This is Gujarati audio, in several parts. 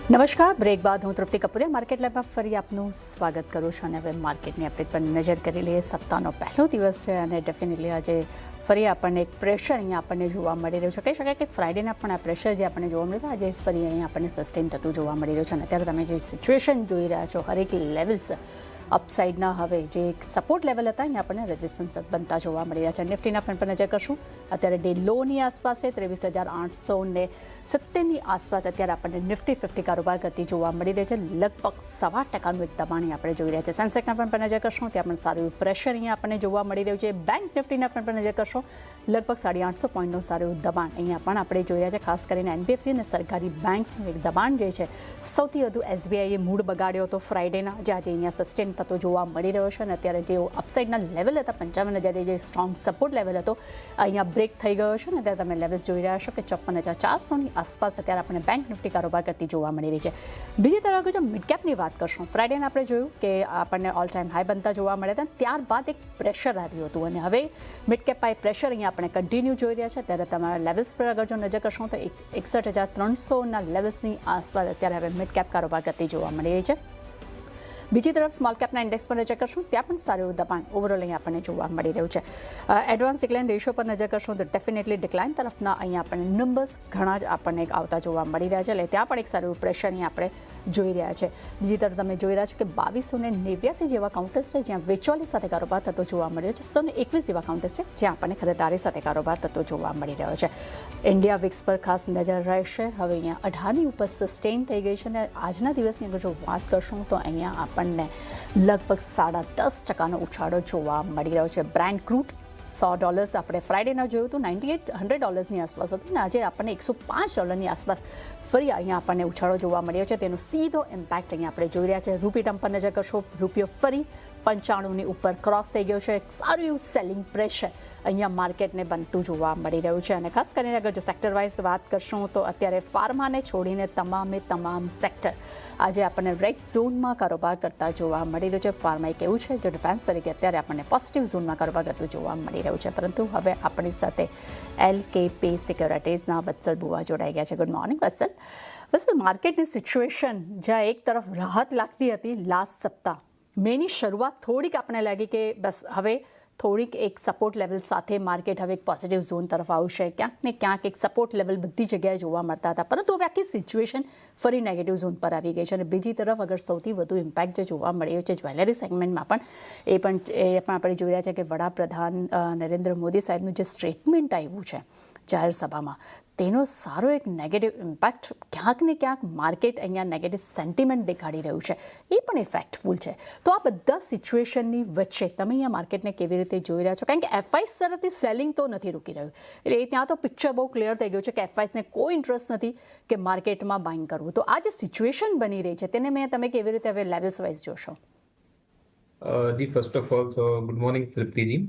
નમસ્કાર. બ્રેક બાદ હું તૃપ્તિ કપૂરે માર્કેટ લેબમાં ફરી આપનું સ્વાગત કરું છું અને હવે માર્કેટની અપડેટ પર નજર કરી લઈએ. સપ્તાહનો પહેલો દિવસ છે અને ડેફિનેટલી આજે ફરી આપણને એક પ્રેશર અહીંયા આપણને જોવા મળી રહ્યું છે. કહી શકાય કે ફ્રાઇડેના પણ આ પ્રેશર જે આપણને જોવા મળ્યું આજે ફરી અહીંયા આપણને સસ્ટેન થતું જોવા મળી રહ્યું છે અને અત્યારે તમે જે સિચ્યુએશન જોઈ રહ્યા છો હરેક લેવલ્સ અપસાઇડના હવે જે એક સપોર્ટ લેવલ હતા અહીંયા આપણને રેઝિસ્ટન્સ બનતા જોવા મળી રહ્યા છે. નિફ્ટીના ફંડ પર નજર કરશું. અત્યારે ડે લોની આસપાસ છે 23,870ની આસપાસ અત્યારે આપણને નિફ્ટી 50 કારોબાર કરતી જોવા મળી રહી છે. લગભગ 1.25% એક દબાણ આપણે જોઈ રહ્યા છે. સેન્સેક્સના ફંડ પર નજર કરશું ત્યાં પણ સારું પ્રેશર અહીંયા આપણને જોવા મળી રહ્યું છે. બેંક નિફ્ટીના ફંડ પર નજર કરશું લગભગ 850 પોઈન્ટનું સારું દબાણ અહીંયા પણ આપણે જોઈ રહ્યા છે. ખાસ કરીને એનબીએફસી અને સરકારી બેંક્સનું એક દબાણ જે છે સૌથી વધુ એસબીઆઈએ મૂડ બગાડ્યો હતો ફ્રાઇડેના, જે આજે અહીંયા સસ્ટેન થતો જોવા મળી રહ્યો છે અને અત્યારે જે અપસાઇડના લેવલ હતા 55,000 જે સ્ટ્રોંગ સપોર્ટ લેવલ હતો અહીંયા બ્રેક થઈ ગયો છે અને અત્યારે તમે લેવલ્સ જોઈ રહ્યા છો કે 54,400ની આસપાસ અત્યારે આપણે બેંક નિફ્ટી કારોબાર કરતી જોવા મળી રહી છે. બીજી તરફ જો મિડ કેપની વાત કરશું, ફ્રાઇડેને આપણે જોયું કે આપણને ઓલ ટાઈમ હાઈ બનતા જોવા મળ્યા હતા, ત્યારબાદ એક પ્રેશર આવ્યું હતું અને હવે મિડ કેપ આ પ્રેશર અહીંયા આપણે કન્ટિન્યુ જોઈ રહ્યા છે. ત્યારે તમારા લેવલ્સ પર અગર જો નજર કરશું તો 61,300ના લેવલ્સની આસપાસ અત્યારે હવે મિડ કેપ કારોબાર કરતી જોવા મળી રહી છે. બીજી તરફ સ્મોલ કેપના ઇન્ડેક્સ પર નજર કરશું ત્યાં પણ સારું એવું દબાણ ઓવરઓલ અહીંયા આપણને જોવા મળી રહ્યું છે. એડવાન્સ ડિક્લાઇન રેશિયો પર નજર કરશું તો ડેફિનેટલી ડિક્લાઇન તરફના અહીંયા આપણને નંબર્સ ઘણા જ આપણને આવતા જોવા મળી રહ્યા છે. એટલે ત્યાં પણ એક સારું પ્રેશર અહીંયા આપણે જોઈ રહ્યા છે. બીજી તરફ તમે જોઈ રહ્યા છો કે 2289 જેવા કાઉન્ટર્સ છે જ્યાં વેચવાલી સાથે કારોબાર થતો જોવા મળી રહ્યો છે. 121 જેવા કાઉન્ટર્સ છે જ્યાં આપણને ખરીદારી સાથે કારોબાર થતો જોવા મળી રહ્યો છે. ઇન્ડિયા વિક્સ પર ખાસ નજર રહેશે. હવે અહીંયા 18ની ઉપર સસ્ટેન થઈ ગઈ છે અને આજના દિવસની અગર જો વાત કરશું તો અહીંયા આપણને લગભગ 10.5% ઉછાળો જોવા મળી રહ્યો છે. બ્રેન્ટ ક્રૂડ $100 આપણે ફ્રાઇડેના જોયું હતું $98-100ની આસપાસ હતું અને આજે આપણને $105ની આસપાસ ફરી અહીંયા આપણને ઉછાળો જોવા મળ્યો છે. તેનો સીધો ઇમ્પેક્ટ અહીંયા આપણે જોઈ રહ્યા છે. રૂપી ટર્મ પર નજર કરશો, રૂપિયો ફરી 95ની ઉપર ક્રોસ થઈ ગયો છે. એક સારું એવું સેલિંગ પ્રેશર અહીંયા માર્કેટને બનતું જોવા મળી રહ્યું છે અને ખાસ કરીને અગર જો સેક્ટર વાઇઝ વાત કરશું તો અત્યારે ફાર્માને છોડીને તમામ સેક્ટર આજે આપણને રેડ ઝોનમાં કારોબાર કરતા જોવા મળી રહ્યું છે. ફાર્મા એક એવું છે જે ડિફેન્સ તરીકે અત્યારે આપણને પોઝિટિવ ઝોનમાં કારોબાર કરતું જોવા મળી રહ્યું છે. પરંતુ હવે આપણી સાથે LKP સિક્યોરિટીઝના વત્સલ બુવા જોડાઈ ગયા છે. ગુડ મોર્નિંગ વત્સલ. માર્કેટની સિચ્યુએશન જ્યાં એક તરફ રાહત લાગતી હતી લાસ્ટ સપ્તાહ મેની શરૂઆત થોડીક આપણને લાગી કે બસ હવે થોડીક એક સપોર્ટ લેવલ સાથે માર્કેટ હવે એક પોઝિટિવ ઝોન તરફ આવશે. ક્યાંક ને ક્યાંક એક સપોર્ટ લેવલ બધી જગ્યાએ જોવા મળતા હતા, પરંતુ હવે આખી સિચ્યુએશન ફરી નેગેટિવ ઝોન પર આવી ગઈ છે. અને બીજી તરફ અગર સૌથી વધુ ઇમ્પેક્ટ જે જોવા મળ્યો છે જ્વેલરી સેગમેન્ટમાં પણ એ પણ આપણે જોઈ રહ્યા છે કે વડાપ્રધાન નરેન્દ્ર મોદી સાહેબનું જે સ્ટેટમેન્ટ આવ્યું છે જાહેર સભામાં તેનો સારો એક નેગેટિવ ઇમ્પેક્ટ ક્યાંક ને ક્યાંક માર્કેટ અહીંયા નેગેટિવ સેન્ટિમેન્ટ દેખાડી રહ્યું છે, એ પણ ઇફેક્ટફુલ છે. તો આ બધા સિચ્યુએશનની વચ્ચે તમે અહીંયા માર્કેટને કેવી રીતે જોઈ રહ્યા છો? કારણ કે એફઆઈસ તરફથી સેલિંગ તો નથી રૂકી રહ્યું, એટલે ત્યાં તો પિક્ચર બહુ ક્લિયર થઈ ગયું છે કે એફઆઈસને કોઈ ઇન્ટરેસ્ટ નથી કે માર્કેટમાં બાઇંગ કરવું. તો આ જે સિચ્યુએશન બની રહી છે તેને તમે કેવી રીતે હવે લેવલ્સ વાઇઝ જોશો? જી first of all good morning તૃપ્તિજી.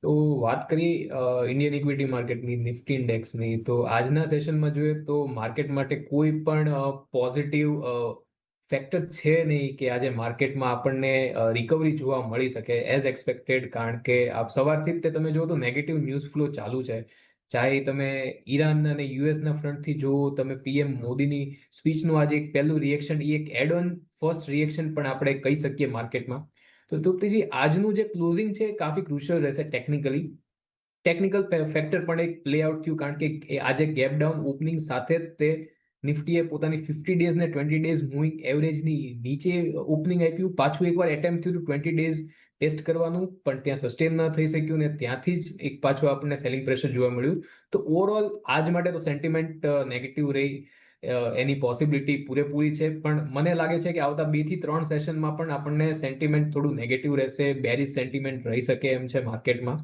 તો વાત કરીએ ઇન્ડિયન ઇક્વિટી માર્કેટની, નિફ્ટી ઇન્ડેક્સની, તો આજના સેશનમાં જોઈએ તો માર્કેટ માટે કોઈ પણ પોઝિટિવ ફેક્ટર છે નહીં કે આજે માર્કેટમાં આપણને રિકવરી જોવા મળી શકે એઝ એક્સપેક્ટેડ. કારણ કે આપ સવારથી જ તમે જુઓ તો નેગેટિવ ન્યૂઝ ફ્લો ચાલુ છે. ચાહે તમે ઈરાન અને યુએસના ફ્રન્ટથી જુઓ, તમે પીએમ મોદીની સ્પીચનું આજે એક પહેલું રિએક્શન, એ એક એડ ઓન ફર્સ્ટ રિએક્શન પણ આપણે કહી શકીએ માર્કેટમાં. તો તૃપ્તિજી, આજનું જે ક્લોઝિંગ છે કાફી ક્રુશિયલ રહેશે ટેકનિકલ ફેક્ટર પણ એક પ્લે આઉટ થયું. કારણ કે આજે ગેપ ડાઉન ઓપનિંગ સાથે જ તે નિફ્ટીએ પોતાની 50 ડેઝ ને 20 ડેઝ મૂવિંગ એવરેજની નીચે ઓપનિંગ આપ્યું. પાછું એકવાર એટેમ્પ્ટ થયું 20 ડેઝ ટેસ્ટ કરવાનું, પણ ત્યાં સસ્ટેન ન થઈ શક્યું ને ત્યાંથી જ એક પાછું આપણને સેલિંગ પ્રેશર જોવા મળ્યું. તો ઓવરઓલ આજ માટે તો સેન્ટિમેન્ટ નેગેટિવ રહી, એની પોસિબિલિટી પૂરેપૂરી છે. પણ મને લાગે છે કે આવતા 2 થી 3 સેશનમાં પણ આપણને સેન્ટિમેન્ટ થોડું નેગેટિવ રહેશે, બેરિશ સેન્ટિમેન્ટ રહી શકે એમ છે માર્કેટમાં.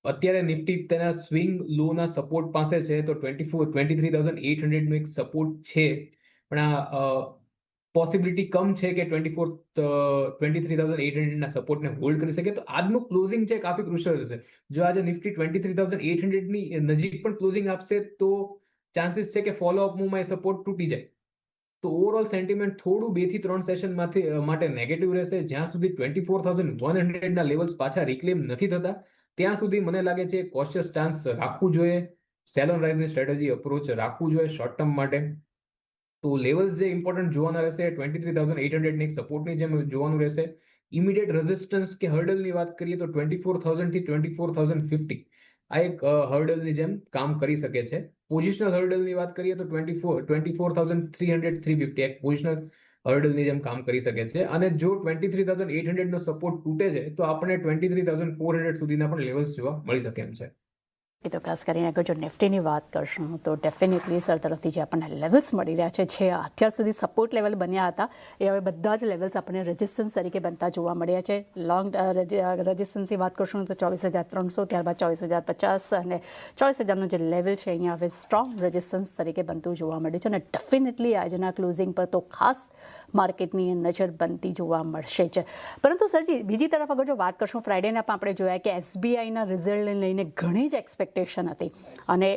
અત્યારે નિફ્ટી તેના સ્વિંગ લોના સપોર્ટ પાસે છે, તો 23,800નું એક સપોર્ટ છે, પણ આ પોસિબિલિટી કમ છે કે 23,800ના સપોર્ટને હોલ્ડ કરી શકે. તો આજનું ક્લોઝિંગ છે કાફી ક્રુશિયલ રહેશે. જો આજે નિફ્ટી 23,800ની નજીક પણ ક્લોઝિંગ આપશે તો ચાન્સીસ છે કે ફોલોઅપ મૂવમાં એ સપોર્ટ તૂટી જાય. તો ઓવરઓલ સેન્ટિમેન્ટ થોડું 2 થી 3 સેશન માટે નેગેટિવ રહેશે. જ્યાં સુધી 24,100ના લેવલ્સ પાછા રિક્લેમ નથી થતા ત્યાં સુધી મને લાગે છે કોશિયસ સ્ટાન્સ રાખવું જોઈએ, સેલ ઓન રાઇઝની સ્ટ્રેટેજી અપ્રોચ રાખવું જોઈએ શોર્ટ ટર્મ માટે. તો લેવલ્સ જે ઇમ્પોર્ટન્ટ જોવાના રહેશે 23,800 ની એક સપોર્ટની જેમ જોવાનું રહેશે. ઇમિડિયેટ રેઝિસ્ટન્સ કે હર્ડલની વાત કરીએ તો 24,000 થી 24,050 આ એક હર્ડલની જેમ કામ કરી શકે છે. પોઝિશનલ હર્ડલની વાત કરીએ તો 24,300 350 એક પોઝિશનલ હર્ડલની જેમ કામ કરી શકે છે. અને જો 23,800 નો સપોર્ટ તૂટે છે તો આપણે 23,400 સુધીના પણ લેવલ્સ જોવા મળી શકે એમ છે. એ તો ખાસ કરીને અગર જો નિફ્ટીની વાત કરશું તો ડેફિનેટલી સર તરફથી જે આપણને લેવલ્સ મળી રહ્યા છે જે અત્યાર સુધી સપોર્ટ લેવલ બન્યા હતા એ હવે બધા જ લેવલ્સ આપણને રેઝિસ્ટન્સ તરીકે બનતા જોવા મળ્યા છે. લોંગ રેઝિસ્ટન્સની વાત કરશું તો 24,300, ત્યારબાદ 24,050 અને 24,000નું જે લેવલ છે અહીંયા હવે સ્ટ્રોંગ રેઝિસ્ટન્સ તરીકે બનતું જોવા મળ્યું છે. અને ડેફિનેટલી આજના ક્લોઝિંગ પર તો ખાસ માર્કેટની નજર બનતી જોવા મળશે જ. પરંતુ સરજી બીજી તરફ અગર જો વાત કરશું ફ્રાઇડેના પણ આપણે જોયા કે SBIના રિઝલ્ટને લઈને ઘણી જ એક્સપેક્ટેશન હતી અને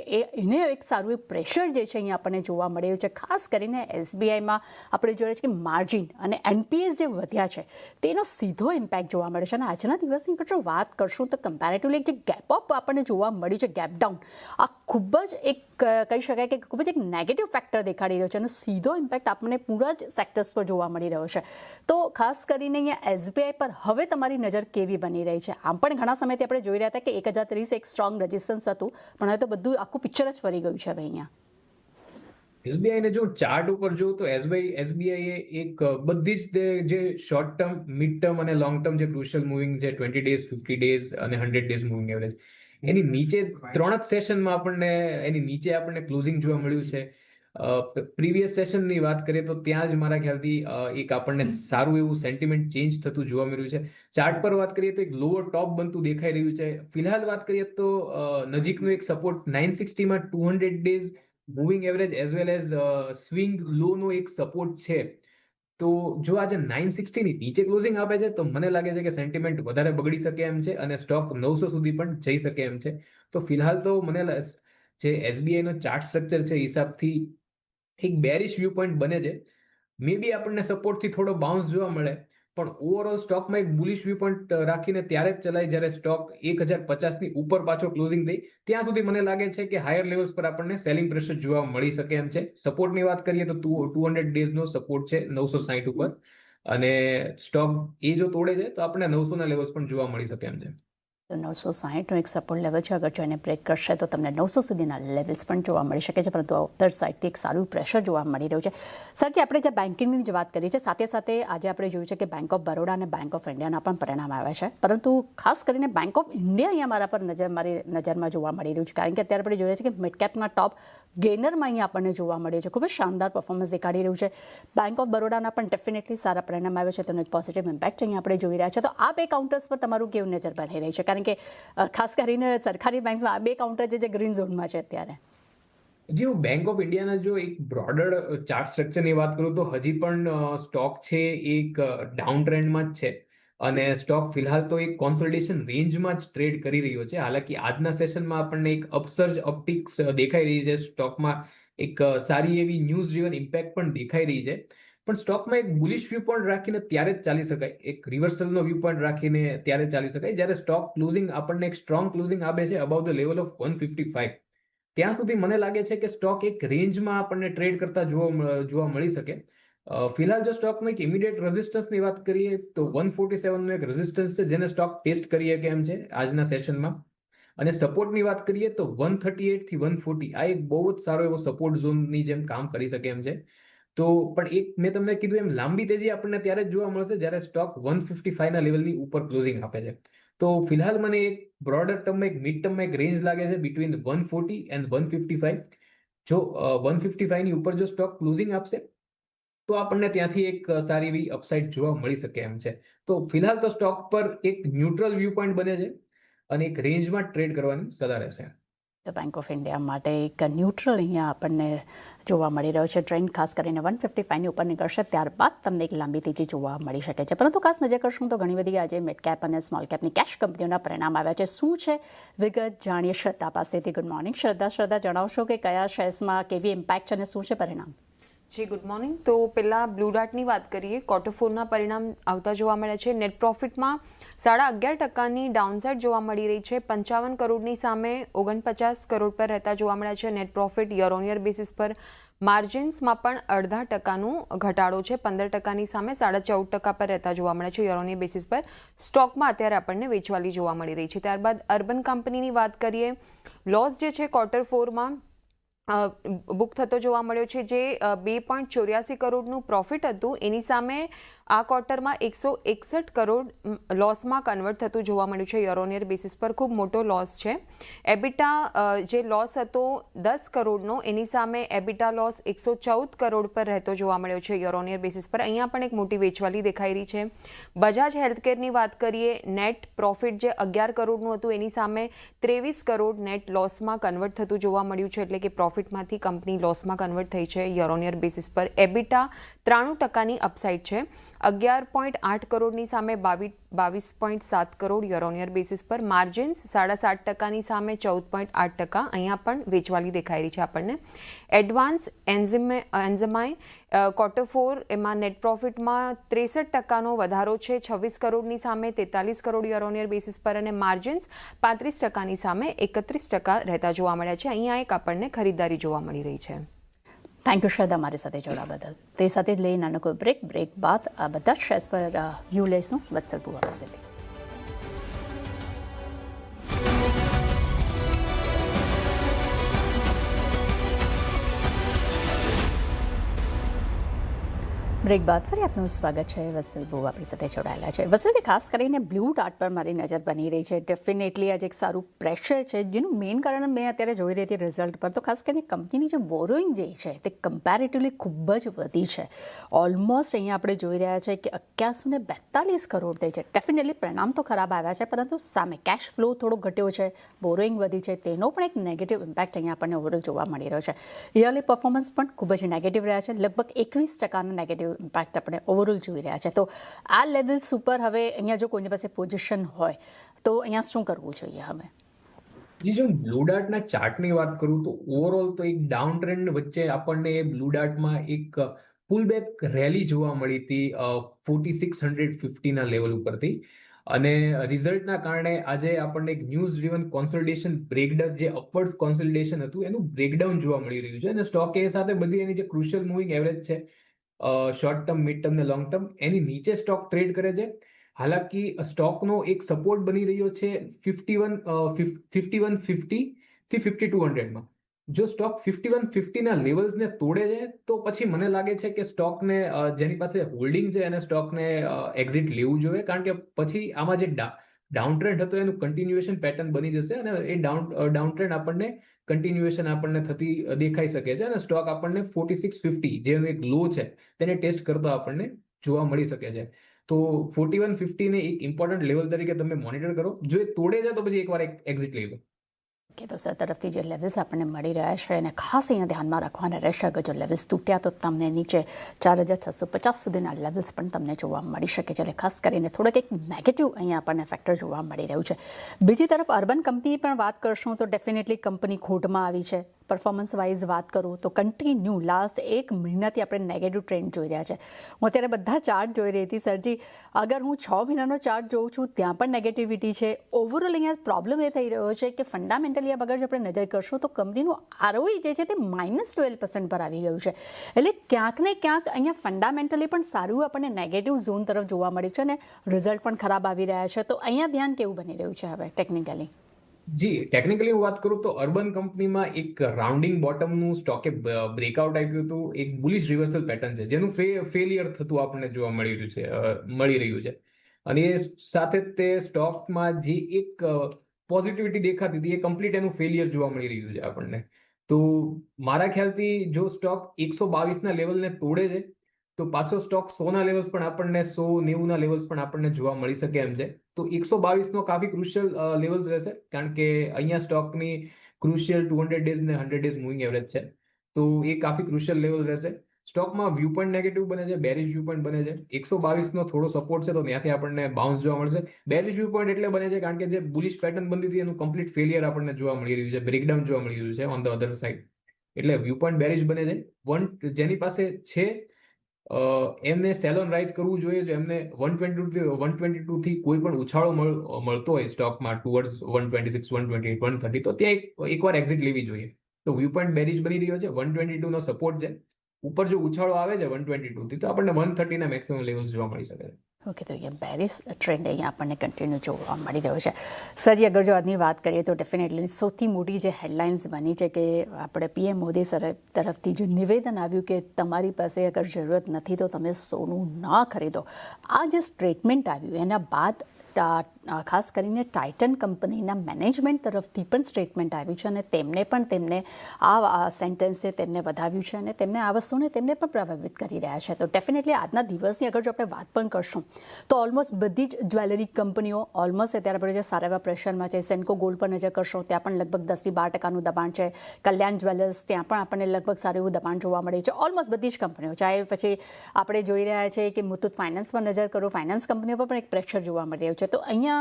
એને એક સારું પ્રેશર જે છે અહીંયા આપણને જોવા મળ્યું છે. ખાસ કરીને SBIમાં આપણે જોઈએ છે કે માર્જિન અને NPS જે વધ્યા છે તેનો સીધો ઇમ્પેક્ટ જોવા મળે છે. અને આજના દિવસની જો વાત કરશું તો કમ્પેરેટિવલી જે ગેપ અપ આપણને જોવા મળ્યું છે, ગેપ ડાઉન, આ ખૂબ જ એક કહી શકાય કે ખૂબ જ એક નેગેટિવ ફેક્ટર દેખાડી રહ્યો છે અને સીધો ઇમ્પેક્ટ આપણને પૂરા જ સેક્ટર્સ પર જોવા મળી રહ્યો છે. તો ખાસ કરીને અહીંયા SBI પર હવે તમારી નજર કેવી બની રહી છે? આમ પણ ઘણા સમયથી આપણે જોઈ રહ્યા હતા કે 1,030 એક સ્ટ્રોંગ રેઝિસ્ટન્સ હતું, પણ હવે તો બધું આખું પિક્ચર જ ફરી ગયું છે હવે અહીંયા. SBI ને જો ચાર્ટ ઉપર જો તો SBI એ એક બધી જ જે શોર્ટ ટર્મ, મિડ ટર્મ અને લોંગ ટર્મ જે ક્રુશિયલ મૂવિંગ છે 20 ડેઝ, 50 ડેઝ અને 100 ડેઝ મૂવિંગ એવરેજ, એની નીચે 3 જ સેશનમાં આપણને એની નીચે આપણને ક્લોઝિંગ જોવા મળ્યું છે. પ્રીવિયસ સેશનની વાત કરીએ તો ત્યાં જ મારા ખ્યાલથી એક આપણને સારું એવું સેન્ટિમેન્ટ ચેન્જ થતું જોવા મળ્યું છે. ચાર્ટ પર વાત કરીએ તો એક લોઅર ટોપ બનતું દેખાઈ રહ્યું છે. ફિલહાલ વાત કરીએ તો નજીકનો એક સપોર્ટ 960માં 200 days moving average as well as swing low નો એક સપોર્ટ છે. તો જો આજે 960 ની નીચે ક્લોઝિંગ આપે છે તો મને લાગે છે કે સેન્ટિમેન્ટ વધારે બગડી શકે એમ છે અને સ્ટોક 900 સુધી પણ જઈ શકે એમ છે. તો ફિલહાલ તો મને જે SBI નો ચાર્ટ સ્ટ્રક્ચર છે હિસાબથી એક બેરિશ વ્યૂ પોઈન્ટ બને છે. મે બી આપણને સપોર્ટથી થોડો બાઉન્સ જોવા મળે, પણ ઓવરઓલ સ્ટોકમાં એક બુલિશ વ્યૂ પોઈન્ટ રાખીને ત્યારે જ ચલાય જ્યારે સ્ટોક 1,050 ની ઉપર પાછો ક્લોઝિંગ દે. ત્યાં સુધી મને લાગે છે કે હાયર લેવલ્સ પર આપણને સેલિંગ પ્રેશર જોવા મળી શકે એમ છે. સપોર્ટની વાત કરીએ તો 200 ડેઝનો સપોર્ટ છે 960 ઉપર, અને સ્ટોક એ જો તોડે છે તો આપણને 900ના લેવલ્સ પણ જોવા મળી શકે એમ છે. તો 960નો એક સપોર્ટ લેવલ છે, અગર જો એને બ્રેક કરશે તો તમને 900 સુધીના લેવલ્સ પણ જોવા મળી શકે છે. પરંતુ અધર સાઇડથી એક સારું પ્રેશર જોવા મળી રહ્યું છે. સરજી, આપણે જે બેન્કિંગની જ વાત કરી છે, સાથે સાથે આજે આપણે જોયું છે કે બેંક ઓફ બરોડા અને બેંક ઓફ ઇન્ડિયાના પણ પરિણામ આવ્યા છે. પરંતુ ખાસ કરીને બેંક ઓફ ઇન્ડિયા અહીંયા મારા પર મારી નજરમાં જોવા મળી રહ્યું છે, કારણ કે અત્યારે આપણે જોઈએ છીએ કે મિડકેપના ટોપ ગેનરમાં અહીંયા આપણને જોવા મળે છે. ખૂબ જ શાનદાર પરફોર્મન્સ દેખાડી રહ્યું છે. બેંક ઓફ બરોડાના પણ ડેફિનેટલી સારા પરિણામ આવ્યા છે, તેનો એક પોઝિટિવ ઇમ્પેક્ટ અહીંયા આપણે જોઈ રહ્યા છે. તો આ બે કાઉન્ટર્સ પર તમારું કેવું નજર બની રહી છે? કારણ કે ખાસ કરીને સરકારી બેંક્સમાં આ બે કાઉન્ટર જે ગ્રીન ઝોનમાં છે અત્યારે. જો બેંક ઓફ ઇન્ડિયાના જો એક બ્રોડર ચાર્ટ સ્ટ્રક્ચરની વાત કરું તો હજી પણ સ્ટોક છે એક ડાઉન ટ્રેન્ડમાં જ છે અને સ્ટોક ફિલહાલ તો એક કોન્સોલિડેશન રેન્જમાં જ ટ્રેડ કરી રહ્યો છે. હાલાકી આજના સેશનમાં આપણને એક અપસર્જ ઓપ્ટિક્સ દેખાઈ રહી છે. સ્ટોકમાં એક સારી એવી ન્યૂઝ ડ્રીવન ઇમ્પેક્ટ પણ દેખાઈ રહી છે. પણ સ્ટોકમાં એક બુલિશ વ્યૂ પોઈન્ટ રાખીને ત્યારે જ ચાલી શકાય, એક રિવર્સલનો વ્યૂ પોઈન્ટ રાખીને ત્યારે જ ચાલી શકાય જ્યારે સ્ટોક ક્લોઝિંગ આપણને એક સ્ટ્રોંગ ક્લોઝિંગ આપે છે અબાઉ ધ લેવલ ઓફ 155. ત્યાં સુધી મને લાગે છે કે સ્ટોક એક રેન્જમાં આપણને ટ્રેડ કરતા જોવા મળી શકે. ફિલહાલ જો સ્ટોકનો એક ઇમિડિયેટ રેઝિસ્ટન્સની વાત કરીએ તો 147નો એક રેઝિસ્ટન્સ છે જેને સ્ટોક ટેસ્ટ કરી શકે એમ છે આજના સેશનમાં. અને સપોર્ટની વાત કરીએ તો 138 થી 140 આ એક બહુ જ સારો એવો સપોર્ટ ઝોનની જેમ કામ કરી શકે એમ છે. તો પણ એક મેં તમને કીધું એમ લાંબી તેજી આપણને ત્યારે જ જોવા મળશે જ્યારે સ્ટોક 155ના લેવલની ઉપર ક્લોઝિંગ આપે છે. તો ફિલહાલ મને એક બ્રોડર ટર્મમાં એક મિડ ટર્મમાં એક રેન્જ લાગે છે બિટવીન 140 એન્ડ 155. જો 155ની ઉપર જો સ્ટોક ક્લોઝિંગ આપશે તો આપણને ત્યાંથી એક સારી એવી અપસાઇડ જોવા મળી શકે એમ છે. તો ફિલહાલ તો સ્ટોક પર એક ન્યુટ્રલ વ્યૂ પોઈન્ટ બને છે અને એક રેન્જમાં ટ્રેડ કરવાની સલાહ રહેશે. તો બેંક ઓફ ઇન્ડિયા માટે એક ન્યુટ્રલ અહીંયા આપણને જોવા મળી રહ્યો છે. ટ્રેન્ડ ખાસ કરીને 155ની ઉપર નીકળશે ત્યારબાદ તમને એક લાંબી તેજી જોવા મળી શકે છે. પરંતુ ખાસ નજર કરશું તો ઘણી બધી આજે મિડ કેપ અને સ્મોલ કેપની કેશ કંપનીઓના પરિણામ આવ્યા છે. શું છે વિગત જાણીએ શ્રદ્ધા પાસેથી. ગુડ મોર્નિંગ શ્રદ્ધા. જણાવશો કે કયા શેર્સમાં કેવી ઇમ્પેક્ટ છે અને શું છે પરિણામ? જી ગુડ મોર્નિંગ. તો પહેલાં બ્લુ ડાર્ટની વાત કરીએ. ક્વાર્ટર ફોરના પરિણામ આવતા જોવા મળ્યા છે. નેટ પ્રોફિટમાં 11.5%ની ડાઉનસાઇડ જોવા મળી રહી છે. 55 કરોડની સામે 49 કરોડ પર રહેતા જોવા મળ્યા છે. Net profit year on year basis પર માર્જિન્સમાં પણ 0.5% ઘટાડો છે. 15%ની સામે 14.5% પર રહેતા જોવા મળે છે યર ઓન યર બેસિસ પર. સ્ટોકમાં અત્યારે આપણને વેચવાલી જોવા મળી રહી છે. ત્યારબાદ અર્બન કંપનીની વાત કરીએ. લોસ જે છે ક્વાર્ટર ફોરમાં બુક થતો જોવા મળ્યો છે. જે 2.84 કરોડનું પ્રોફિટ હતું એની સામે આ ક્વાર્ટરમાં 161 કરોડ લોસમાં કન્વર્ટ થતું જોવા મળ્યું છે યર ઓન યર બેસિસ પર. ખૂબ મોટો લોસ છે. એબિટા જે લોસ હતો 10 કરોડનો એની સામે એબિટા લોસ 114 કરોડ પર રહેતો જોવા મળ્યો છે યર ઓન યર બેસિસ પર. અહીંયા પણ એક મોટી વેચવાલી દેખાઈ રહી છે. બજાજ હેલ્થકેરની વાત કરીએ. નેટ પ્રોફિટ જે 11 કરોડનું હતું એની સામે 23 કરોડ નેટ લોસમાં કન્વર્ટ થતું જોવા મળ્યું છે. એટલે કે પ્રોફિટમાંથી કંપની લોસમાં કન્વર્ટ થઈ છે યર ઓન યર બેસિસ પર. એબિટા 93%ની અપસાઇડ છે. 11.8 કરોડની સામે 22.7 crore year on year basis પર. માર્જિન્સ 7.5%ની સામે 14.8%. અહીંયા પણ વેચવાલી દેખાઈ રહી છે આપણને. એડવાન્સ એન્ઝમાઈ ક્વાર્ટર ફોર એમાં નેટ પ્રોફિટમાં 63%નો વધારો છે. 26 કરોડની સામે 43 crore year on year basis પર. અને માર્જિન્સ 35%ની સામે 31% રહેતા જોવા મળ્યા છે. અહીંયા એક આપણને ખરીદારી જોવા મળી રહી છે. થેન્ક યુ શ્રદ્ધા, મારી સાથે જોડાવા બદલ. તે સાથે જ લઈ નાનો કોઈ બ્રેક બાદ આ બધા જ શેર્સ પર વ્યૂ લઈશું વત્સલ બુવા પાસેથી. બ્રેક બાદ ફરી આપનું સ્વાગત છે. વત્સલ બુવા આપણી સાથે જોડાયેલા છે. વત્સલ, ખાસ કરીને બ્લુ ડાર્ટ પર મારી નજર બની રહી છે. ડેફિનેટલી આજે એક સારું પ્રેશર છે, જેનું મેઇન કારણ મેં અત્યારે જોઈ રહી હતી રિઝલ્ટ પર, તો ખાસ કરીને કંપનીની જે બોરોઈંગ જે છે તે કમ્પેરેટિવલી ખૂબ જ વધી છે. ઓલમોસ્ટ અહીંયા આપણે જોઈ રહ્યા છે કે 8142 કરોડ થઈ છે. ડેફિનેટલી પરિણામ તો ખરાબ આવ્યા છે, પરંતુ સામે કેશ ફ્લો થોડો ઘટ્યો છે, બોરોઈંગ વધી છે, તેનો પણ એક નેગેટિવ ઇમ્પેક્ટ અહીંયા આપણને ઓવરઓલ જોવા મળી રહ્યો છે. યરલી પરફોર્મન્સ પણ ખૂબ જ નેગેટિવ રહ્યા છે. લગભગ 21% નેગેટિવ ઇમ્પેક્ટ આપણે ઓવરઓલ જોઈ રહ્યા છે. તો આ લેવલ્સ ઉપર હવે અહીંયા જો કોઈની પાસે પોઝિશન હોય તો અહીંયા શું કરવું જોઈએ હવે? જી, જો બ્લુ ડાર્ટના ચાર્ટની વાત કરું તો ઓવરઓલ તો એક ડાઉન ટ્રેન્ડ વચ્ચે આપણને બ્લુ ડાર્ટમાં એક પુલબેક રેલી જોવા મળી હતી 4650ના લેવલ ઉપરથી. અને રિઝલ્ટના કારણે આજે આપણને એક ન્યૂઝ ડ્રીવન કોન્સોલિડેશન બ્રેકડાઉન, જે અપવર્ડ્સ કોન્સોલિડેશન હતું એનું બ્રેકડાઉન જોવા મળી રહ્યું છે. અને સ્ટોક એ સાથે બધી એની જે ક્રુશિયલ મૂવિંગ એવરેજ છે, શોર્ટ ટર્મ, મિડ ટર્મ ને લોંગ ટર્મ, એની નીચે સ્ટોક ટ્રેડ કરે છે. હાલાકી સ્ટોકનો એક સપોર્ટ બની રહ્યો છે 5150 થી 5200માં. જો સ્ટોક 5150ના લેવલ્સને તોડે છે તો પછી મને લાગે છે કે સ્ટોકને, જેની પાસે હોલ્ડિંગ છે એને સ્ટોકને એક્ઝિટ લેવું જોઈએ, કારણ કે પછી આમાં જે ડાઉન ટ્રેન્ડ હતો એનું કન્ટિન્યુએશન પેટર્ન બની જશે અને એ ડાઉન ટ્રેન્ડ આપણને કન્ટિન્યુએશન આપણને થતી દેખાઈ શકે છે. અને સ્ટોક આપણને 4650 જેનો એક લો છે તેને ટેસ્ટ કરતો આપણને જોવા મળી શકે છે. તો 4150ને એક ઇમ્પોર્ટન્ટ લેવલ તરીકે તમે મોનિટર કરો. જો એ તોડે છે તો પછી એકવાર એક્ઝિટ લઈ લો. કે તો સર તરફથી જે લેવલ્સ આપણને મળી રહ્યા છે એને ખાસ અહીંયા ધ્યાનમાં રાખવાના રહેશે. અગર જો લેવલ્સ તૂટ્યા તો તમને નીચે 4650 સુધીના લેવલ્સ પણ તમને જોવા મળી શકે છે. એટલે ખાસ કરીને થોડોક એક નેગેટિવ અહીંયા આપણને ફેક્ટર જોવા મળી રહ્યું છે. બીજી તરફ અર્બન કંપની પણ વાત કરશું તો ડેફિનેટલી કંપની ખોટમાં આવી છે. પરફોર્મન્સ વાઇઝ વાત કરું તો કન્ટિન્યુ લાસ્ટ 1 મહિનાથી આપણે નેગેટિવ ટ્રેન્ડ જોઈ રહ્યા છે. હું અત્યારે બધા ચાર્ટ જોઈ રહી હતી સરજી. અગર હું 6 મહિનાનો ચાર્ટ જોઉં છું ત્યાં પણ નેગેટિવિટી છે. ઓવરઓલ અહીંયા પ્રોબ્લેમ એ થઈ રહ્યો છે કે ફંડામેન્ટલી અગર જો આપણે નજર કરશું તો કંપનીનું આરઓઈ જે છે તે -12% પર આવી ગયું છે. એટલે ક્યાંક ને ક્યાંક અહીંયા ફંડામેન્ટલી પણ સારું આપણને નેગેટિવ ઝોન તરફ જોવા મળ્યું છે અને રિઝલ્ટ પણ ખરાબ આવી રહ્યા છે. તો અહીંયા ધ્યાન કેવું બની રહ્યું છે હવે ટેકનિકલી? જી, ટેકનિકલી હું વાત કરું તો અર્બન કંપનીમાં એક રાઉન્ડિંગ બોટમનું સ્ટોકે બ્રેકઆઉટ આપ્યું હતું. એક બુલિશ રિવર્સલ પેટર્ન છે જેનું ફેલિયર થતું આપણને જોવા મળી રહ્યું છે. અને એ સાથે તે સ્ટોકમાં જે એક પોઝિટિવિટી દેખાતી હતી એ કમ્પ્લીટ એનું ફેલિયર જોવા મળી રહ્યું છે આપણને. તો મારા ખ્યાલથી જો સ્ટોક 122ના લેવલને તોડે છે તો પાછો સ્ટોક 100ના લેવલ્સ પણ આપણને 190ના લેવલ્સ પણ આપણને જોવા મળી શકે એમ છે. તો 122નો કાફી ક્રુશિયલ લેવલ્સ રહેશે, કારણ કે અહીંયા સ્ટોકની ક્રુશિયલ 200 ડેઝ ને 100 ડેઝ મૂવિંગ એવરેજ છે. તો એ કાફી ક્રુશિયલ લેવલ રહેશે. સ્ટોકમાં વ્યૂ પોઈન્ટ નેગેટિવ બને છે, બેરિશ વ્યૂ પોઈન્ટ બને છે. 122નો થોડો સપોર્ટ છે તો ત્યાંથી આપણને બાઉન્સ જોવા મળશે. બેરિશ વ્યૂ પોઈન્ટ એટલે બને છે કારણ કે જે બુલિશ પેટર્ન બનતી હતી એનું કમ્પ્લીટ ફેલિયર આપણને જોવા મળી રહ્યું છે, બ્રેકડાઉન જોવા મળી રહ્યું છે ઓન ધ અધર સાઇડ. એટલે વ્યૂ પોઈન્ટ બેરિશ બને છે. જેની પાસે છે એમને સેલ ઓન રાઇઝ કરવું જોઈએ. જો એમને 122 થી કોઈ પણ ઉછાળો મળતો હોય સ્ટોકમાં ટુવર્ડ્સ 126, 128, 130, તો ત્યાં એકવાર એક્ઝિટ લેવી જોઈએ. તો વ્યૂ પોઈન્ટ બેરિશ બની રહ્યો છે. 122 નો સપોર્ટ છે. ઉપર જો ઉછાળો આવે છે 122 થી, તો આપણને 130 ના મેક્સિમમ લેવલ્સ જોવા મળી શકે છે. ઓકે, તો અહીંયા બેરિસ ટ્રેન્ડ અહીંયા આપણને કન્ટિન્યુ જોવા મળી રહ્યો છે. સરજી, અગર જો આજની વાત કરીએ તો ડેફિનેટલી સૌથી મોટી જે હેડલાઇન્સ બની છે કે આપણે પીએમ મોદી સર તરફથી જે નિવેદન આવ્યું કે તમારી પાસે અગર જરૂરત નથી તો તમે સોનું ના ખરીદો. આ જે સ્ટેટમેન્ટ આવ્યું એના બાદ ખાસ કરીને ટાઇટન કંપનીના મેનેજમેન્ટ તરફથી પણ સ્ટેટમેન્ટ આવ્યું છે અને તેમને આ સેન્ટેન્સે તેમને વધાવ્યું છે અને તેમને આ વસ્તુને તેમને પણ પ્રભાવિત કરી રહ્યા છે. તો ડેફિનેટલી આજના દિવસની અગર જો આપણે વાત પણ કરશું તો ઓલમોસ્ટ બધી જ જ્વેલરી કંપનીઓ ઓલમોસ્ટ અત્યારે આપણે જે સારા એવા પ્રેશરમાં છે. સેન્કો ગોલ્ડ પર નજર કરશો, ત્યાં પણ લગભગ 10 થી 12% દબાણ છે. કલ્યાણ જ્વેલર્સ, ત્યાં પણ આપણને લગભગ સારું એવું દબાણ જોવા મળે છે. ઓલમોસ્ટ બધી જ કંપનીઓ, ચાહે પછી આપણે જોઈ રહ્યા છીએ કે મુથુટ ફાઇનાન્સ પર નજર કરો, ફાઇનાન્સ કંપનીઓ પર પણ એક પ્રેશર જોવા મળી રહ્યું છે. તો અહીંયા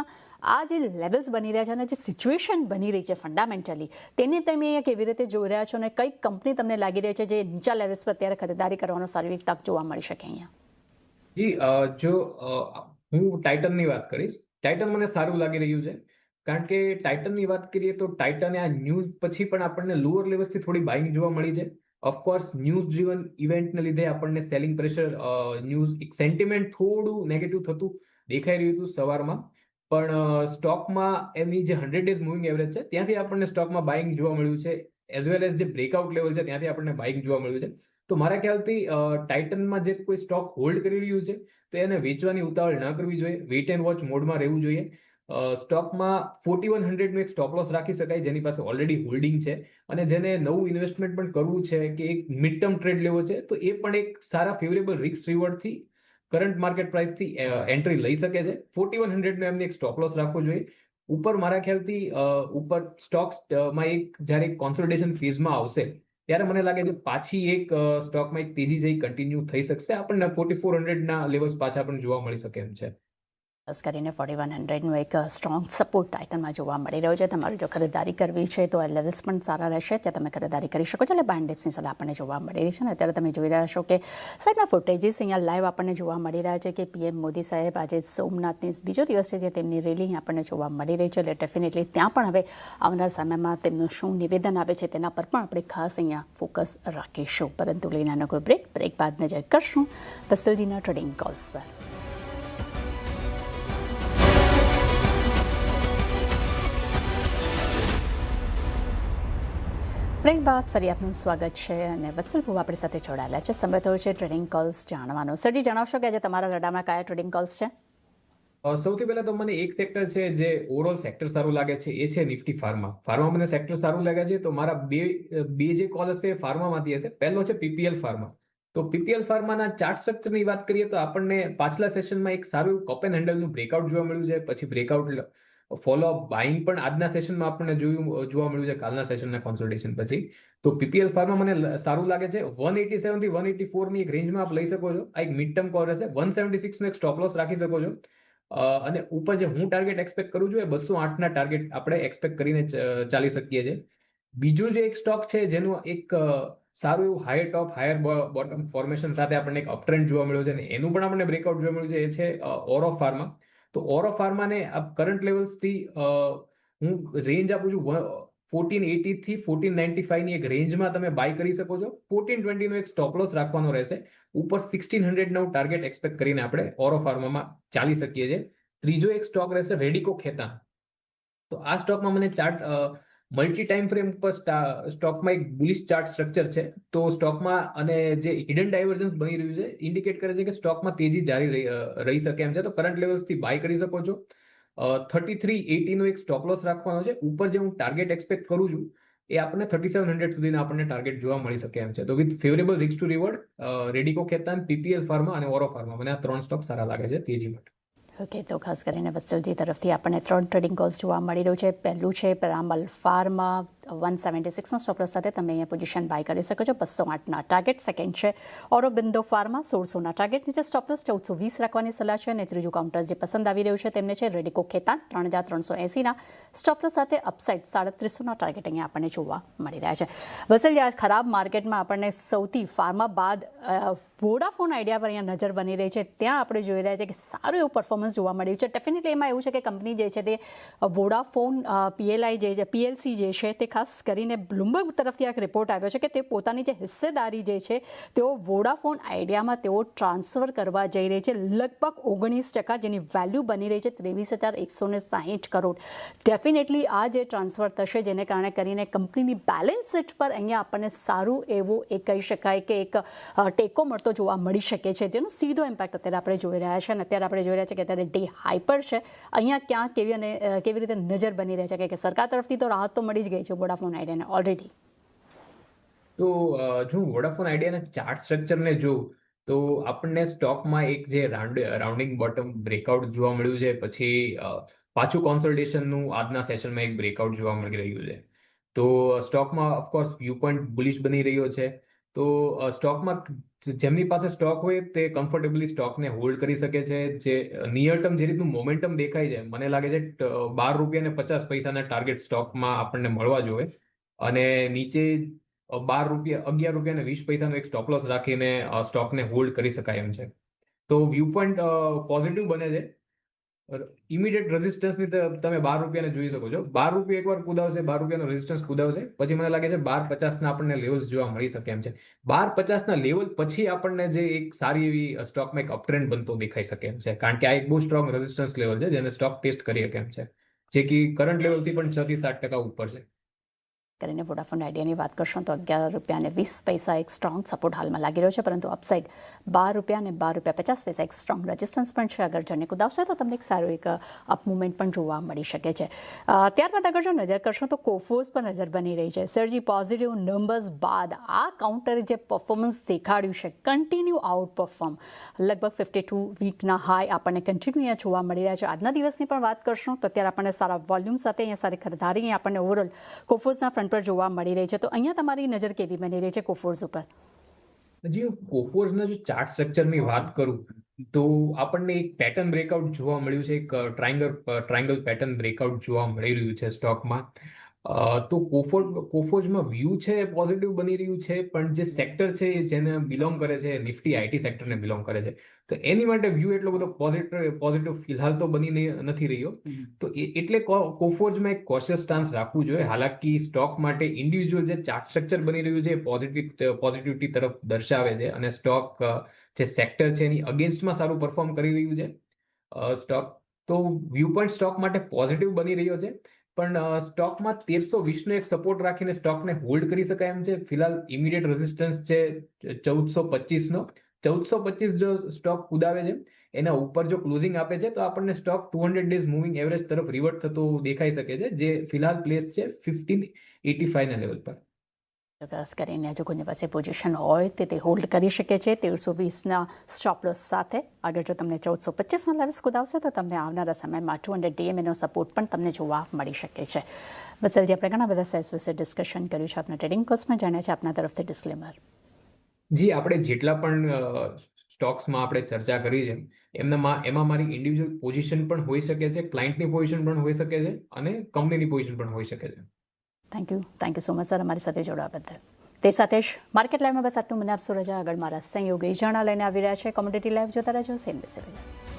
આ જે લેવલ્સ બની રહ્યા છે અને જે સિચ્યુએશન બની રહી છે ફંડામેન્ટલી, તેને તમે અહીંયા કેવી રીતે જોઈ રહ્યા છો અને કઈ કંપની તમને લાગી રહી છે જે નીચા લેવલ્સ પર અત્યારે ખરીદારી કરવાનો સારી એક તક જોવા મળી શકે અહીંયા? જો હું ટાઇટનની વાત કરીશ, ટાઇટન મને સારું લાગી રહ્યું છે. કારણ કે ટાઇટનની વાત કરીએ તો ટાઇટને આ ન્યૂઝ પછી પણ આપણને લોઅર લેવલ્સથી થોડી બાઇંગ જોવા મળી છે. ઓફકોર્સ ન્યૂઝ ડ્રીવન ઇવેન્ટને લીધે આપણને સેલિંગ પ્રેશર, ન્યૂઝ એક સેન્ટિમેન્ટ થોડું નેગેટિવ થતું દેખાઈ રહ્યું હતું સવારમાં. પણ સ્ટોકમાં એમની જે 100 ડેઝ મૂવિંગ એવરેજ છે ત્યાંથી આપણને સ્ટોકમાં બાઇંગ જોવા મળ્યું છે, એઝ વેલ એઝ જે બ્રેકઆઉટ લેવલ છે ત્યાંથી આપણને બાઇંગ જોવા મળ્યું છે. તો મારા ખ્યાલથી ટાઇટનમાં જે કોઈ સ્ટોક હોલ્ડ કરી રહ્યું છે તો એને વેચવાની ઉતાવળ ન કરવી જોઈએ, વેઇટ એન્ડ વોચ મોડમાં રહેવું જોઈએ. સ્ટોકમાં 4100 નું એક સ્ટોપ લોસ રાખી શકાય જેની પાસે ઓલરેડી હોલ્ડિંગ છે અને જેને નવું ઇન્વેસ્ટમેન્ટ પણ કરવું છે કે એક મિડ ટર્મ ટ્રેડ લેવો છે, તો એ પણ એક સારા ફેવરેબલ રિસ્ક રિવોર્ડથી કરંટ માર્કેટ પ્રાઇસથી એન્ટ્રી લઈ શકે છે. 4100 નો એમને એક સ્ટોપ લોસ રાખવો જોઈએ. ઉપર મારા ખ્યાલથી ઉપર સ્ટોક્સમાં એક જ્યારે કોન્સોલિડેશન ફેઝમાં આવશે ત્યારે મને લાગે છે પાછી એક સ્ટોકમાં એક તેજી જઈ કન્ટિન્યુ થઈ શકશે. આપણને 4400 ના લેવલ્સ પાછા પણ જોવા મળી શકે એમ છે. ખાસ કરીને 4100નું એક સ્ટ્રોંગ સપોર્ટ ટાઇટનમાં જોવા મળી રહ્યો છે. તમારે જો ખરીદારી કરવી છે તો આ લેવલ્સ પણ સારા રહેશે, ત્યાં તમે ખરીદારી કરી શકો છો. એટલે બાય એન્ડ ડિપ્સની સલાહ આપણને જોવા મળી રહી છે અને અત્યારે તમે જોઈ રહ્યા છો કે સાઈડના ફૂટેજીસ અહીંયા લાઈવ આપણને જોવા મળી રહ્યા છે કે પીએમ મોદી સાહેબ આજે સોમનાથની બીજો દિવસ છે જે તેમની રેલી આપણને જોવા મળી રહી છે. એટલે ડેફિનેટલી ત્યાં પણ હવે આવનાર સમયમાં તેમનું શું નિવેદન આવે છે તેના પર પણ આપણે ખાસ અહીંયા ફોકસ રાખીશું. પરંતુ લઈને નાનકડો બ્રેક બાદ નજર કરશું વસલજીના ટ્રેડિંગ કોલ્સ પર. બ્રેક બાદ ફરી આપનું સ્વાગત છે અને વત્સલ ભુવા આપણી સાથે જોડાયેલા છે. સમય થયો છે ટ્રેડિંગ કોલ્સ જાણવાનો. સરજી, જણાવશો કે આજે તમારા રડામાં કયા ટ્રેડિંગ કોલ્સ છે? સૌથી પહેલા તો મને એક સેક્ટર છે જે ઓવરઓલ સેક્ટર સારું લાગે છે, એ છે નિફ્ટી ફાર્મા. ફાર્મા મને સેક્ટર સારું લાગે છે, તો મારા બે જે કોલ હશે ફાર્મામાંથી હશે. પહેલો છે પીપીએલ ફાર્મા. તો પીપીએલ ફાર્માના ચાર્ટ સ્ટ્રક્ચરની વાત કરીએ તો આપણને પાછલા સેશનમાં એક સારું કપ એન્ડ હેન્ડલનું બ્રેકઆઉટ જોવા મળ્યું છે. પછી બ્રેકઆઉટ ફોલો અપ બાઇંગ પણ આજના સેશનમાં આપણને જોવા મળ્યું છે કાલના સેશનના કોન્સોલિડેશન પછી. તો પીપીએલ ફાર્મા મને સારું લાગે છે. 187 થી 184 ની એક રેન્જમાં આપ લઈ શકો છો. આ એક મિડ ટર્મ કોલ રહેશે. 176 નો એક સ્ટોપ લોસ રાખી શકો છો. અને ઉપર જે હું ટાર્ગેટ એક્સપેક્ટ કરું છું એ 208 ના ટાર્ગેટ આપણે એક્સપેક્ટ કરીને ચાલી શકીએ છીએ. બીજું જે એક સ્ટોક છે જેનું એક સારું એવું હાયર ટોપ હાયર બોટમ ફોર્મેશન સાથે આપણને એક અપટ્રેન્ડ જોવા મળ્યો છે અને એનું પણ આપણને બ્રેકઆઉટ જોવા મળ્યું છે, એ છે ઓરો ફાર્મા. તો ઓરો ફાર્માને કરંટ લેવલ્સથી હું રેન્જ આપું છું 1480 થી 1495 ની એક રેન્જમાં તમે બાય કરી શકો છો. 1420 નો એક સ્ટોપ લોસ રાખવાનો રહેશે. ઉપર 1600 નું ટાર્ગેટ એક્સપેક્ટ કરીને આપણે ઓરો ફાર્મામાં ચાલી શકીએ છીએ. ત્રીજો એક સ્ટોક રહેશે રેડિકો ખેતાન. તો આ સ્ટોકમાં મને ચાર્ટ મલ્ટી ટાઈમ ફ્રેમ પર સ્ટોકમાં એક બુલિશ ચાર્ટ સ્ટ્રક્ચર છે. તો સ્ટોકમાં અને જે હિડન ડાયવર્જન્સ બની રહ્યું છે ઇન્ડિકેટ કરે છે કે સ્ટોકમાં તેજી જારી રહી શકે એમ છે. તો કરંટ લેવલ્સથી બાય કરી શકો છો. 3380 નો એક સ્ટોપ લોસ રાખવાનો છે. ઉપર જે હું ટાર્ગેટ એક્સપેક્ટ કરું છું એ આપણને 3700 સુધીના આપણને ટાર્ગેટ જોવા મળી શકે એમ છે. તો with favourable risk two reward Radico Khaitan, PPL pharma અને ઓરો ફાર્મા, મને આ ત્રણ સ્ટોક સારા લાગે છે તેજી માટે. ઓકે, તો ખાસ કરીને વત્સલજી તરફથી આપણને 3 ટ્રેડિંગ કોલ્સ જોવા મળી રહ્યું છે. પહેલું છે પિરામલ ફાર્મા 176નો સ્ટોપ લોસ સાથે તમે અહીંયા પોઝિશન બાય કરી શકો છો 208ના ટાર્ગેટ. સેકન્ડ છે ઓરોબિંદો ફાર્મા 1600ના ટાર્ગેટ નીચે સ્ટોપ લોસ 1420 રાખવાની સલાહ છે. અને ત્રીજું કાઉન્ટર જે પસંદ આવી રહ્યું છે તેમને છે રેડિકો ખેતાન 3380ના સ્ટોપ લોસ સાથે અપસાઇડ 3700ના ટાર્ગેટ અહીંયા આપણને જોવા મળી રહ્યા છે. વત્સલજી, આ ખરાબ માર્કેટમાં આપણને સૌથી ફાર્મા બાદ વોડાફોન આઈડિયા પર અહીંયા નજર બની રહી છે. ત્યાં આપણે જોઈ રહ્યા છીએ કે સારું એવું પરફોર્મન્સ જોવા મળ્યું છે. ડેફિનેટલી એમાં એવું છે કે કંપની જે છે તે વોડાફોન પીએલઆઈ જે છે પીએલસી જે છે તે ખાસ કરીને બ્લુમબર્ગ તરફથી એક રિપોર્ટ આવ્યો છે કે તે પોતાની જે હિસ્સેદારી જે છે તેઓ વોડાફોન આઈડિયામાં તેઓ ટ્રાન્સફર કરવા જઈ રહી છે લગભગ 19%, જેની વેલ્યુ બની રહી છે 23,160 કરોડ. ડેફિનેટલી આ જે ટ્રાન્સફર થશે જેને કારણે કરીને કંપનીની બેલેન્સ શીટ પર અહીંયા આપણને સારું એવું એ કહી શકાય કે એક ટેકો મળતો જોવા મળી શકે છે, જેનો સીધો ઇમ્પેક્ટ અત્યારે આપણે જોઈ રહ્યા છે. અને અત્યારે આપણે જોઈ રહ્યા છીએ કે અત્યારે ડે હાઈ પર છે. અહીંયા ક્યાં કેવી રીતે નજર બની રહે છે કે સરકાર તરફથી તો રાહત તો મળી જ ગઈ છે વોડાફોન આઈડિયાને ઓલરેડી. તો જો વોડાફોન આઈડિયાના ચાર્ટ સ્ટ્રક્ચરને જોઉં તો આપણને સ્ટોકમાં એક જે રાઉન્ડિંગ બોટમ બ્રેકઆઉટ જોવા મળ્યું છે, પછી પાછું કોન્સોલિડેશનનું આજના સેશનમાં એક બ્રેકઆઉટ જોવા મળી રહ્યું છે. તો સ્ટોકમાં ઓફકોર્સ વ્યૂ પોઈન્ટ બુલિશ બની રહ્યો છે. તો સ્ટોકમાં જેમની પાસે સ્ટોક હોય તે કમ્ફર્ટેબલી સ્ટોકને હોલ્ડ કરી શકે છે. જે નિયર ટર્મ જે રીતનું મોમેન્ટમ દેખાય છે, મને લાગે છે 12 રૂપિયા અને 50 પૈસાના ટાર્ગેટ સ્ટોકમાં આપણને મળવા જોઈએ. અને નીચે 11 રૂપિયા અને 20 પૈસાનો એક સ્ટોપ લોસ રાખીને સ્ટોકને હોલ્ડ કરી શકાય એમ છે. તો વ્યૂ પોઈન્ટ પોઝિટિવ બને છે. ઇમિડિયેટ રેઝિસ્ટન્સની તમે 12 રૂપિયાને જોઈ શકો છો. 12 રૂપિયા એકવાર કુદાવશે, 12 રૂપિયાનો રેઝિસ્ટન્સ કુદાવશે, પછી મને લાગે છે 12.50ના આપણને લેવલ્સ જોવા મળી શકે એમ છે. 12.50ના લેવલ પછી આપણને જે એક સારી એવી સ્ટોકમાં એક અપટ્રેન્ડ બનતો દેખાઈ શકે એમ છે, કારણ કે આ એક બહુ સ્ટ્રોંગ રેઝિસ્ટન્સ લેવલ છે જેને સ્ટોક ટેસ્ટ કરી શકે એમ છે, જે કે કરંટ લેવલથી પણ 6 થી 7% ઉપર છે. કરીને વોડાફોન આઈડિયાની વાત કરશો તો 11 રૂપિયા અને 20 પૈસા એક સ્ટ્રોંગ સપોર્ટ હાલમાં લાગી રહ્યો છે, પરંતુ અપસાઇડ 12 રૂપિયા અને 12 રૂપિયા 50 પૈસા એક સ્ટ્રોંગ રેઝિસ્ટન્સ પણ છે. અગર જને કુદાવશે તો તમને એક સારું એક અપ મુવમેન્ટ પણ જોવા મળી શકે છે. ત્યારબાદ અગર જો નજર કરશો તો કોફોર્સ પર નજર બની રહી છે. સરજી પોઝિટિવ નંબર્સ બાદ આ કાઉન્ટરે જે પરફોર્મન્સ દેખાડ્યું છે, કન્ટિન્યુ આઉટ પરફોર્મ, લગભગ 52 વીકના હાઈ આપણને કન્ટિન્યુ અહીંયા જોવા મળી રહ્યા છે. આજના દિવસની પણ વાત કરશું તો અત્યારે આપણને સારા વોલ્યુમ સાથે અહીંયા સારી ખરીદારી આપણને ઓવરઓલ કોફોર્સના પર જોવા મળી રહી છે. તો અહીંયા તમારી નજર કેવી બની રહી છે કોફોર્સ ઉપર? જી, કોફોર્સના જો ચાર્ટ સ્ટ્રક્ચરની વાત કરું તો આપણને એક પેટર્ન બ્રેકઆઉટ જોવા મળ્યું છે. એક ટ્રાયંગલ પેટર્ન બ્રેકઆઉટ જોવા મળી રહ્યું છે સ્ટોકમાં. તો કોફોર્સમાં વ્યૂ છે પોઝિટિવ બની રહ્યું છે, પણ જે સેક્ટર છે જેને બિલોંગ કરે છે નિફ્ટી આઈટી સેક્ટરને બિલોંગ કરે છે, તો એની માટે વ્યૂ એટલો બધો પોઝિટિવ ફિલહાલ તો બની નથી રહ્યો. તો એટલે કોફોર્સમાં એક કોશિયસ સ્ટાન્સ રાખવું જોઈએ. હાલાકી સ્ટોક માટે ઇન્ડિવિજ્યુઅલ જે ચાર્ટ સ્ટ્રક્ચર બની રહ્યું છે પોઝિટિવિટી તરફ દર્શાવે છે, અને સ્ટોક જે સેક્ટર છે એની અગેન્સ્ટમાં સારું પરફોર્મ કરી રહ્યું છે સ્ટોક. તો વ્યૂ પોઈન્ટ સ્ટોક માટે પોઝિટિવ બની રહ્યો છે, પણ સ્ટોકમાં 1320નો એક સપોર્ટ રાખીને સ્ટોકને હોલ્ડ કરી શકાય એમ છે. ફિલહાલ ઇમિડિયેટ રેઝિસ્ટન્સ છે 1425નો. 1425 જો સ્ટોક કુદાવે છે, એના ઉપર જો ક્લોઝિંગ આપે છે તો આપણને સ્ટોક 200 ડેઝ મૂવિંગ એવરેજ તરફ રિવર્ટ થતો દેખાઈ શકે છે, જે ફિલહાલ પ્લેસ છે 1585ના લેવલ પર. ખાસ કરીને જો કોઈની પાસે પોઝિશન હોય તે હોલ્ડ કરી શકે છે 1320ના સ્ટોપ લોસ સાથે. આગળ જો તમને 1425ના લેવલ્સ કુદાવશે તો તમને આવનારા સમયમાં 200 DMAનો સપોર્ટ પણ તમને જોવા મળી શકે છે. વત્સલજી, આપણે ઘણા બધા સેલ્સ વિશે ડિસ્કશન કર્યું છે. આપણા ટ્રેડિંગ કોર્સમાં જાણ્યા છે આપના તરફથી ડિસ્ક્લેમર. જી, આપણે જેટલા પણ સ્ટોક્સમાં આપણે ચર્ચા કરી છે એમાં મારી ઇન્ડિવિજ્યુઅલ પોઝિશન પણ હોઈ શકે છે, ક્લાયન્ટની પોઝિશન પણ હોઈ શકે છે, અને કંપનીની પોઝિશન પણ હોઈ શકે છે. Thank you so much sir અમારી સાથે જોડાવા બદલ. તે સાથે જ માર્કેટ લાઈવમાં બસ આટલું. મને આપશો રજા. આગળ મારા સહયોગી જણા લઈને આવી રહ્યા છે. કોમોડિટી લાઈવ જોતા રહેજો. સેમ બેસે રહેજો.